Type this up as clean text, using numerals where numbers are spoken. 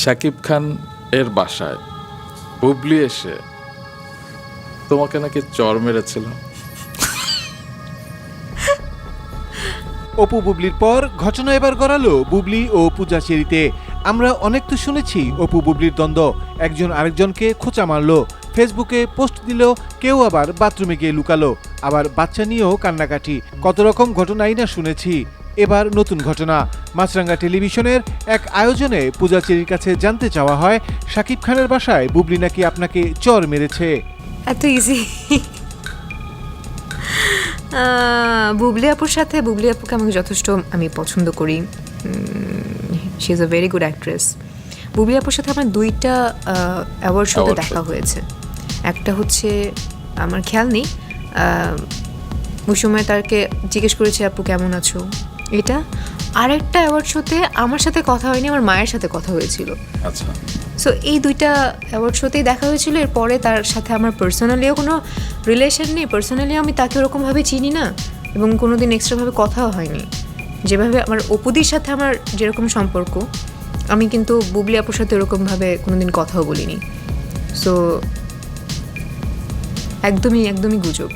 শাকিব খান এর বাসায় বুবলি এসে তোমাকে নাকি চর মেরেছিল। অপু বুবলির পর ঘটনা এবার গড়ালো বুবলি ও পূজা চেরিতে। আমরা অনেক তো শুনেছি অপু বুবলির দ্বন্দ্ব, একজন আরেকজনকে খোঁচা মারলো, ফেসবুকে পোস্ট দিলেও কেউ আবার বাথরুমে গিয়ে লুকালো, আবার বাচ্চা নিয়েও কান্নাকাটি, কত রকম ঘটনাই না শুনেছি। এবার নতুন ঘটনা, মাছরাঙ্গা টেলিভিশনের এক আয়োজনে পূজা চেরির কাছে জানতে চাওয়া হয় শাকিব খানের বাসায় বুবলি নাকি আপনাকে চর মেরেছে। এত ইজি? বুবলি আপুর সাথে, বুবলি আপুকে আমাকে যথেষ্ট আমি পছন্দ করি, she is a very good actress. Bubly আপুর সাথে আমার 2টা অ্যাওয়ার্ড শোতে দেখা হয়েছে। একটা হচ্ছে আমার খেয়াল নেই, ওই সময় তাকে জিজ্ঞেস করেছে আপু কেমন আছো, এটা। আরেকটা অ্যাওয়ার্ড শোতে আমার সাথে কথা হয়নি, আমার মায়ের সাথে কথা হয়েছিল। আচ্ছা, সো এই 2টা অ্যাওয়ার্ড শোতেই দেখা হয়েছিল। এরপরে তার সাথে আমার পার্সোনালিও কোনো রিলেশন নেই, পার্সোনালিও আমি তাকে ওরকমভাবে চিনি না, এবং কোনো দিন এক্সট্রাভাবে কথাও হয়নি। যেভাবে আমার অপুদির সাথে আমার যেরকম সম্পর্ক, আমি কিন্তু বুবলি আপুর সাথে ওরকমভাবে কোনো দিন কথাও বলিনি। সো একদমই গুজব।